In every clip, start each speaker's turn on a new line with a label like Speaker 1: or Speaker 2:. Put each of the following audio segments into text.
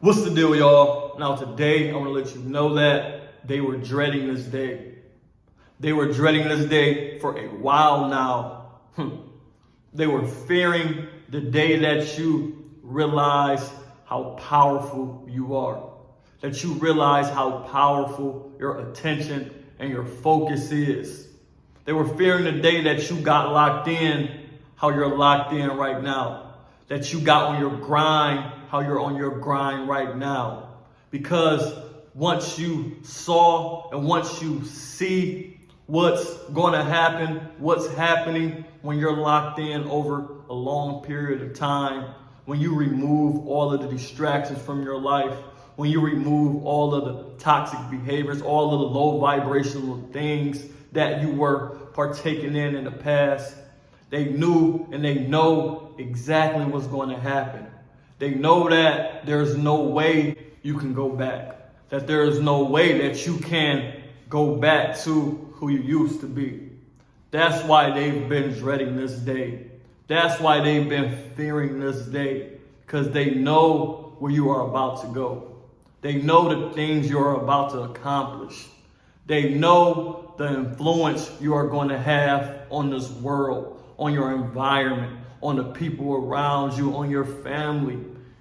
Speaker 1: What's the deal, y'all? Now today, I want to let you know that they were dreading this day. They were dreading this day for a while now. They were fearing the day that you realize how powerful you are. That you realize how powerful your attention and your focus is. They were fearing the day that you got locked in, how you're locked in right now. That you got on your grind, how you're on your grind right now. Because once you saw and once you see what's going to happen, what's happening when you're locked in over a long period of time, when you remove all of the distractions from your life, when you remove all of the toxic behaviors, all of the low vibrational things that you were partaking in the past, they knew and they know exactly what's going to happen. They know that there's no way you can go back. That there is no way that you can go back to who you used to be. That's why they've been dreading this day. That's why they've been fearing this day. Because they know where you are about to go. They know the things you are about to accomplish. They know the influence you are going to have on this world, on your environment, on the people around you, on your family.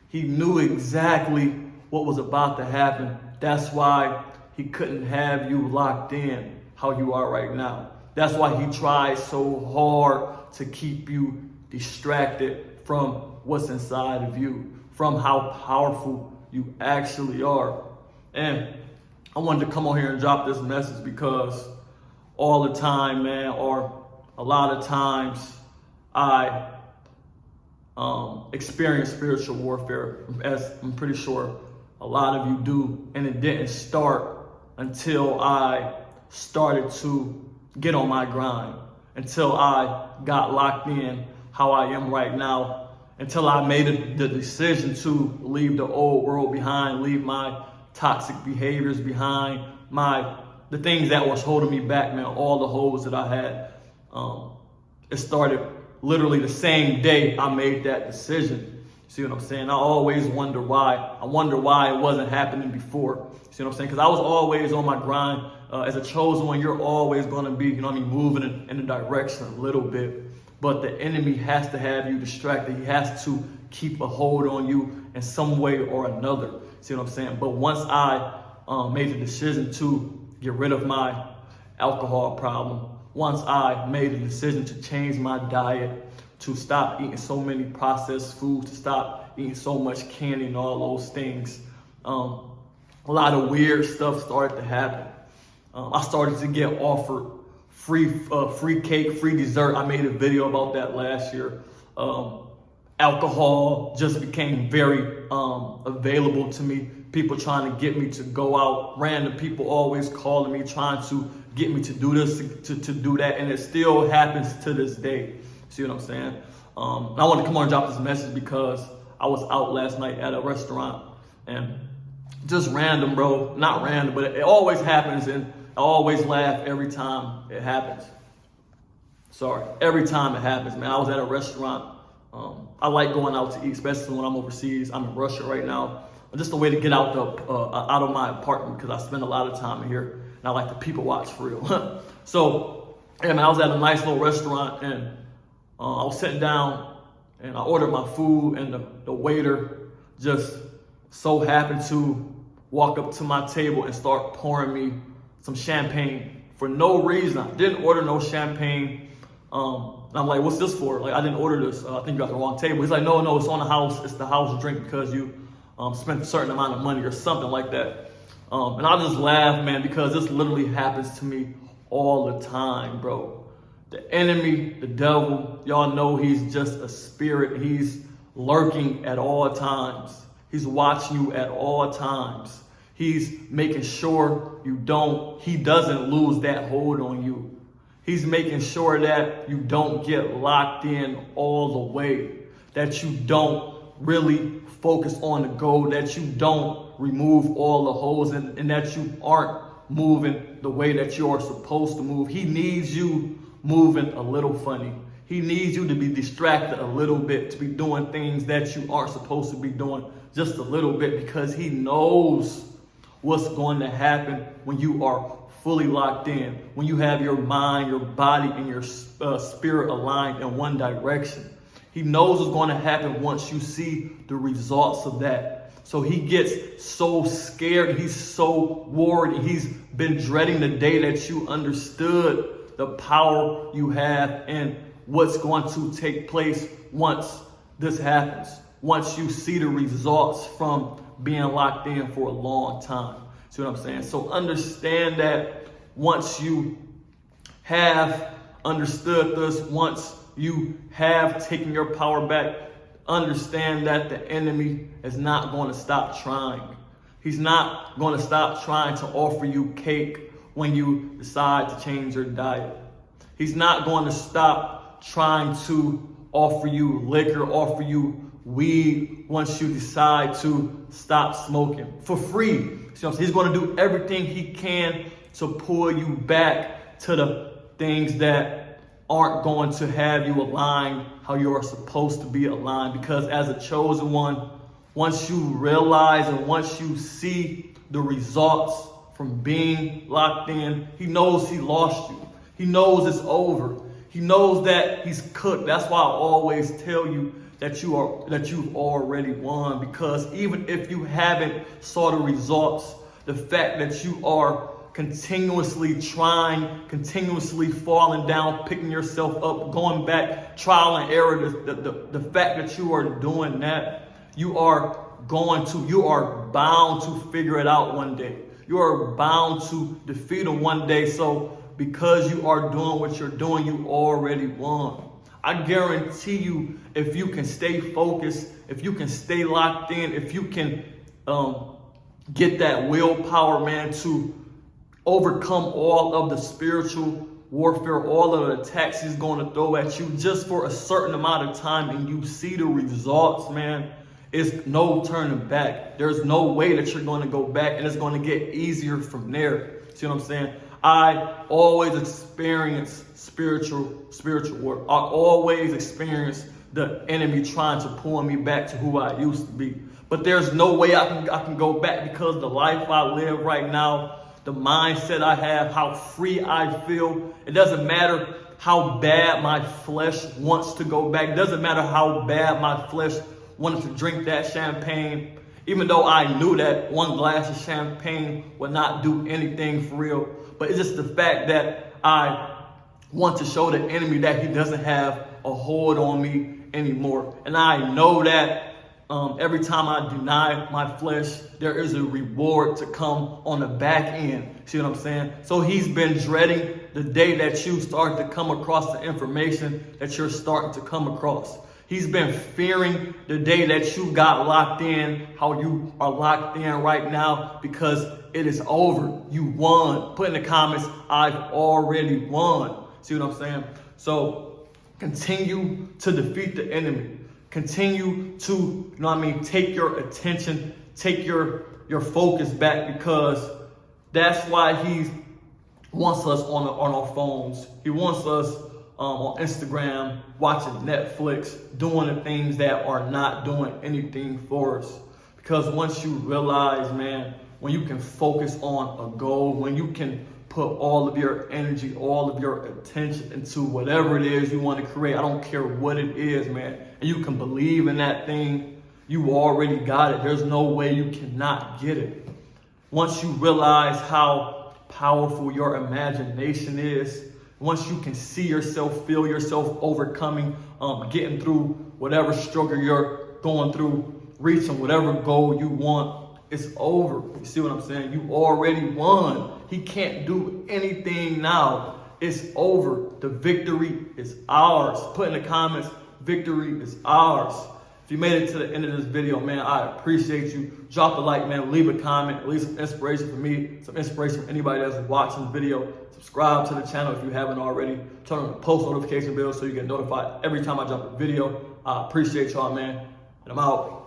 Speaker 1: He knew exactly what was about to happen. That's why he couldn't have you locked in how you are right now. That's why he tried so hard to keep you distracted from what's inside of you, from how powerful you actually are. And I wanted to come on here and drop this message because all the time, man, or a lot of times I experience spiritual warfare, as I'm pretty sure a lot of you do. And it didn't start until I started to get on my grind, until I got locked in how I am right now, until I made the decision to leave the old world behind, leave my toxic behaviors behind, the things that was holding me back, man, all the holes that I had. It started literally the same day I made that decision. See what I'm saying? I always wonder why. I wonder why it wasn't happening before. See what I'm saying? Because I was always on my grind. As a chosen one, you're always going to be, moving in a direction a little bit. But the enemy has to have you distracted. He has to keep a hold on you in some way or another. See what I'm saying? But once I made the decision to get rid of my alcohol problem, once I made the decision to change my diet, to stop eating so many processed foods, to stop eating so much candy and all those things, a lot of weird stuff started to happen. I started to get offered free cake, free dessert. I made a video about that last year. Alcohol just became very available to me. People trying to get me to go out. Random people always calling me, trying to get me to do this, to do that. And it still happens to this day. See what I'm saying? I wanted to come on and drop this message because I was out last night at a restaurant. And just random, bro. Not random, but it always happens. And I always laugh every time it happens. Every time it happens, man. I was at a restaurant. I like going out to eat, especially when I'm overseas. I'm in Russia right now. Just a way to get out of my apartment because I spend a lot of time here and I like to people watch for real. So, yeah, man, I was at a nice little restaurant and I was sitting down and I ordered my food and the waiter just so happened to walk up to my table and start pouring me some champagne for no reason. I didn't order no champagne. And I'm like, what's this for? Like, I didn't order this. I think you got the wrong table. He's like, no, it's on the house. It's the house drink because you spent a certain amount of money or something like that. And I just laugh, man, because this literally happens to me all the time, bro. The enemy, the devil, y'all know he's just a spirit. He's lurking at all times. He's watching you at all times. He's making sure he doesn't lose that hold on you. He's making sure that you don't get locked in all the way, that you don't really focus on the goal, that you don't remove all the holes and that you aren't moving the way that you are supposed to move. He needs you moving a little funny. He needs you to be distracted a little bit, to be doing things that you aren't supposed to be doing just a little bit, because he knows what's going to happen when you are fully locked in, when you have your mind, your body, and your spirit aligned in one direction. He knows what's going to happen once you see the results of that. So he gets so scared, he's so worried, he's been dreading the day that you understood the power you have and what's going to take place once this happens, once you see the results from being locked in for a long time. See what I'm saying? So understand that once you have understood this, once you have taken your power back, understand that the enemy is not going to stop trying. He's not going to stop trying to offer you cake when you decide to change your diet. He's not going to stop trying to offer you liquor, offer you weed once you decide to stop smoking for free. So he's going to do everything he can to pull you back to the things that aren't going to have you aligned how you are supposed to be aligned. Because as a chosen one, once you realize and once you see the results from being locked in, he knows he lost you. He knows it's over. He knows that he's cooked. That's why I always tell you that you've already won, because even if you haven't saw the results, the fact that you are continuously trying, continuously falling down, picking yourself up, going back, trial and error, the fact that you are doing that, you are bound to figure it out one day. You are bound to defeat him one day. So because you are doing what you're doing, you already won. I guarantee you, if you can stay focused, if you can stay locked in, if you can get that willpower, man, to overcome all of the spiritual warfare, all of the attacks he's going to throw at you just for a certain amount of time, and you see the results, man, it's no turning back. There's no way that you're going to go back, and it's going to get easier from there. See what I'm saying? I always experience spiritual work. I always experience the enemy trying to pull me back to who I used to be. But there's no way I can go back, because the life I live right now, the mindset I have, how free I feel, it doesn't matter how bad my flesh wants to go back. It doesn't matter how bad my flesh wanted to drink that champagne. Even though I knew that one glass of champagne would not do anything for real. But it's just the fact that I want to show the enemy that he doesn't have a hold on me anymore. And I know that every time I deny my flesh, there is a reward to come on the back end. See what I'm saying? So he's been dreading the day that you start to come across the information that you're starting to come across. He's been fearing the day that you got locked in, how you are locked in right now, because it is over. You won. Put in the comments, I've already won. See what I'm saying? So continue to defeat the enemy. Continue to, take your attention, take your focus back, because that's why he wants us on our phones. He wants us on Instagram, watching Netflix, doing the things that are not doing anything for us. Because once you realize, man, when you can focus on a goal, when you can put all of your energy, all of your attention into whatever it is you want to create, I don't care what it is, man, and you can believe in that thing, you already got it. There's no way you cannot get it. Once you realize how powerful your imagination is, once you can see yourself, feel yourself overcoming, getting through whatever struggle you're going through, reaching whatever goal you want, it's over. You see what I'm saying? You already won. He can't do anything now. It's over. The victory is ours. Put in the comments, victory is ours. If you made it to the end of this video, man, I appreciate you. Drop a like, man. Leave a comment. Leave some inspiration for me, some inspiration for anybody that's watching the video. Subscribe to the channel if you haven't already. Turn on the post notification bell so you get notified every time I drop a video. I appreciate y'all, man. And I'm out.